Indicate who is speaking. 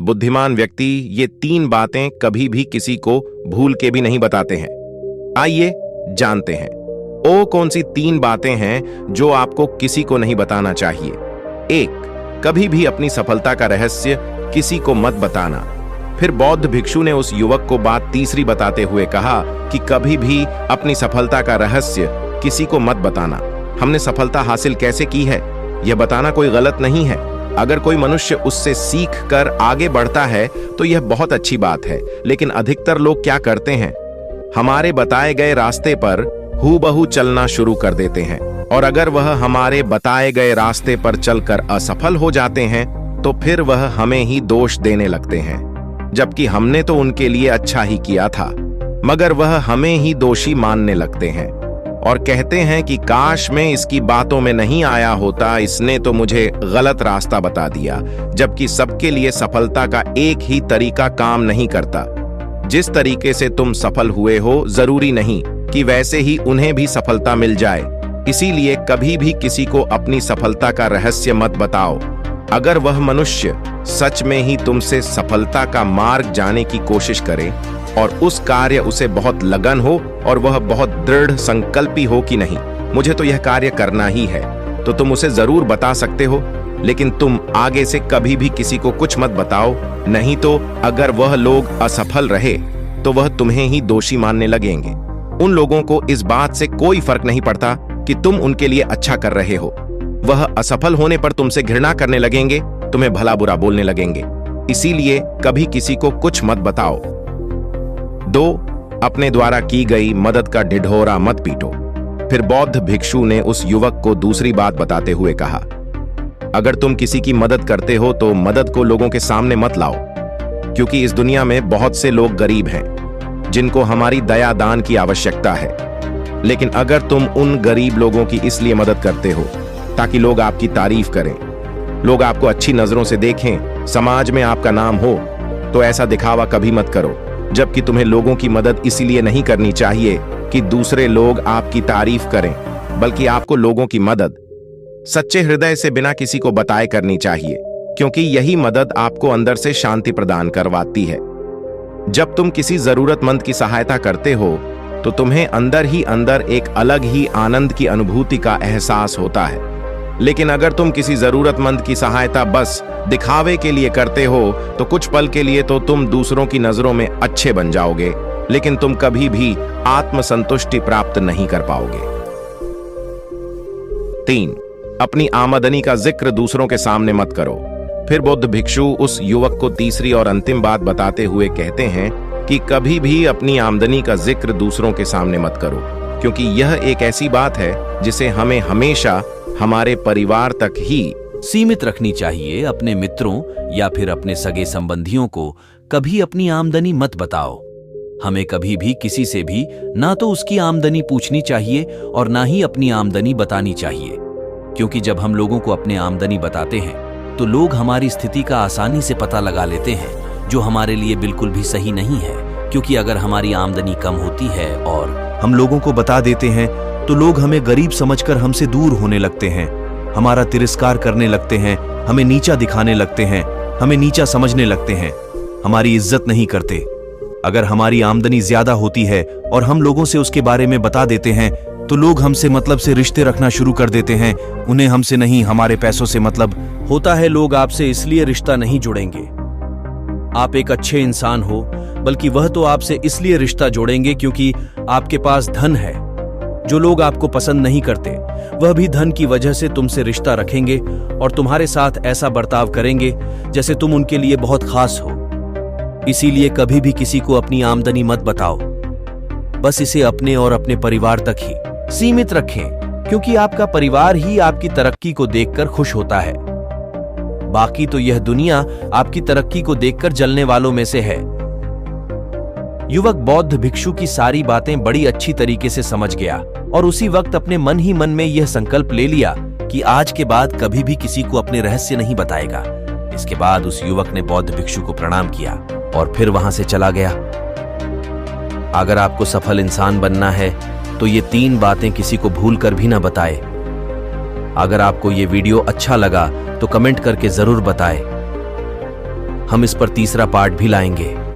Speaker 1: बुद्धिमान व्यक्ति ये 3 बातें कभी भी किसी को भूल के भी नहीं बताते हैं। आइए जानते हैं वो कौन सी 3 बातें हैं जो आपको किसी को नहीं बताना चाहिए। 1, कभी भी अपनी सफलता का रहस्य किसी को मत बताना। फिर बौद्ध भिक्षु ने उस युवक को बात तीसरी बताते हुए कहा कि कभी भी अपनी सफलता का रहस्य किसी को मत बताना। हमने सफलता हासिल कैसे की है यह बताना कोई गलत नहीं है। अगर कोई मनुष्य उससे सीख कर आगे बढ़ता है तो यह बहुत अच्छी बात है, लेकिन अधिकतर लोग क्या करते हैं, हमारे बताए गए रास्ते पर हूबहू चलना शुरू कर देते हैं, और अगर वह हमारे बताए गए रास्ते पर चलकर असफल हो जाते हैं तो फिर वह हमें ही दोष देने लगते हैं, जबकि हमने तो उनके लिए अच्छा ही किया था, मगर वह हमें ही दोषी मानने लगते हैं और कहते हैं कि काश मैं इसकी बातों में नहीं आया होता, इसने तो मुझे गलत रास्ता बता दिया। जबकि सबके लिए सफलता का एक ही तरीका काम नहीं करता। जिस तरीके से तुम सफल हुए हो जरूरी नहीं कि वैसे ही उन्हें भी सफलता मिल जाए। इसीलिए कभी भी किसी को अपनी सफलता का रहस्य मत बताओ। अगर वह मनुष्य सच में ही तुमसे सफलता का मार्ग जाने की कोशिश करे और उस कार्य उसे बहुत लगन हो और वह बहुत दृढ़ संकल्पी हो कि नहीं मुझे तो यह कार्य करना ही है, तो तुम उसे जरूर बता सकते हो, लेकिन तुम आगे से कभी भी किसी को कुछ मत बताओ। नहीं तो अगर वह लोग असफल रहे तो वह तुम्हें ही दोषी मानने लगेंगे। उन लोगों को इस बात से कोई फर्क नहीं पड़ता कि तुम उनके लिए अच्छा कर रहे हो। वह असफल होने पर तुमसे घृणा करने लगेंगे, तुम्हें भला बुरा बोलने लगेंगे। इसीलिए कभी किसी को कुछ मत बताओ। 2, अपने द्वारा की गई मदद का ढिढोरा मत पीटो। फिर बौद्ध भिक्षु ने उस युवक को दूसरी बात बताते हुए कहा, अगर तुम किसी की मदद करते हो तो मदद को लोगों के सामने मत लाओ, क्योंकि इस दुनिया में बहुत से लोग गरीब हैं जिनको हमारी दया दान की आवश्यकता है। लेकिन अगर तुम उन गरीब लोगों की इसलिए मदद करते हो ताकि लोग आपकी तारीफ करें, लोग आपको अच्छी नजरों से देखें, समाज में आपका नाम हो, तो ऐसा दिखावा कभी मत करो। जबकि तुम्हें लोगों की मदद इसीलिए नहीं करनी चाहिए कि दूसरे लोग आपकी तारीफ करें, बल्कि आपको लोगों की मदद सच्चे हृदय से बिना किसी को बताए करनी चाहिए, क्योंकि यही मदद आपको अंदर से शांति प्रदान करवाती है। जब तुम किसी जरूरतमंद की सहायता करते हो तो तुम्हें अंदर ही अंदर एक अलग ही आनंद की अनुभूति का एहसास होता है। लेकिन अगर तुम किसी जरूरतमंद की सहायता बस दिखावे के लिए करते हो तो कुछ पल के लिए तो तुम दूसरों की नजरों में अच्छे बन जाओगे, लेकिन तुम कभी भी आत्मसंतुष्टि प्राप्त नहीं कर पाओगे। 3, अपनी आमदनी का जिक्र दूसरों के सामने मत करो। फिर बौद्ध भिक्षु उस युवक को तीसरी और अंतिम बात बताते हुए कहते हैं कि कभी भी अपनी आमदनी का जिक्र दूसरों के सामने मत करो, क्योंकि यह एक ऐसी बात है जिसे हमें हमेशा हमारे परिवार तक ही
Speaker 2: सीमित रखनी चाहिए। अपने मित्रों या फिर अपने सगे संबंधियों को कभी अपनी आमदनी मत बताओ। हमें कभी भी किसी से भी ना तो उसकी आमदनी पूछनी चाहिए और ना ही अपनी आमदनी बतानी चाहिए, क्योंकि जब हम लोगों को अपनी आमदनी बताते हैं तो लोग हमारी स्थिति का आसानी से पता लगा लेते हैं, जो हमारे लिए बिल्कुल भी सही नहीं है। क्योंकि अगर हमारी आमदनी कम होती है और हम लोगों को बता देते हैं तो लोग हमें गरीब समझकर हमसे दूर होने लगते हैं, हमारा तिरस्कार करने लगते हैं, हमें नीचा दिखाने लगते हैं, हमें नीचा समझने लगते हैं, हमारी इज्जत नहीं करते। अगर हमारी आमदनी ज्यादा होती है और हम लोगों से उसके बारे में बता देते हैं तो लोग हमसे मतलब से रिश्ते रखना शुरू कर देते हैं। उन्हें हमसे नहीं, हमारे पैसों से मतलब होता है। लोग आपसे इसलिए रिश्ता नहीं जुड़ेंगे आप एक अच्छे इंसान हो, बल्कि वह तो आपसे इसलिए रिश्ता जोड़ेंगे क्योंकि आपके पास धन है। जो लोग आपको पसंद नहीं करते वह भी धन की वजह से तुमसे रिश्ता रखेंगे और तुम्हारे साथ ऐसा बर्ताव करेंगे जैसे तुम उनके लिए बहुत खास हो। इसीलिए कभी भी किसी को अपनी आमदनी मत बताओ, बस इसे अपने और अपने परिवार तक ही सीमित रखें, क्योंकि आपका परिवार ही आपकी तरक्की को देखकर खुश होता है। बाकी तो यह दुनिया आपकी तरक्की को देखकर जलने वालों में से है। युवक बौद्ध भिक्षु की सारी बातें बड़ी अच्छी तरीके से समझ गया और उसी वक्त अपने मन ही मन में यह संकल्प ले लिया कि आज के बाद कभी भी किसी को अपने रहस्य नहीं बताएगा। इसके बाद उस युवक ने बौद्ध भिक्षु को प्रणाम किया और फिर वहां से चला गया। अगर आपको सफल इंसान बनना है तो ये 3 बातें किसी को भूल कर भी ना बताए। अगर आपको ये वीडियो अच्छा लगा तो कमेंट करके जरूर बताएं। हम इस पर तीसरा पार्ट भी लाएंगे।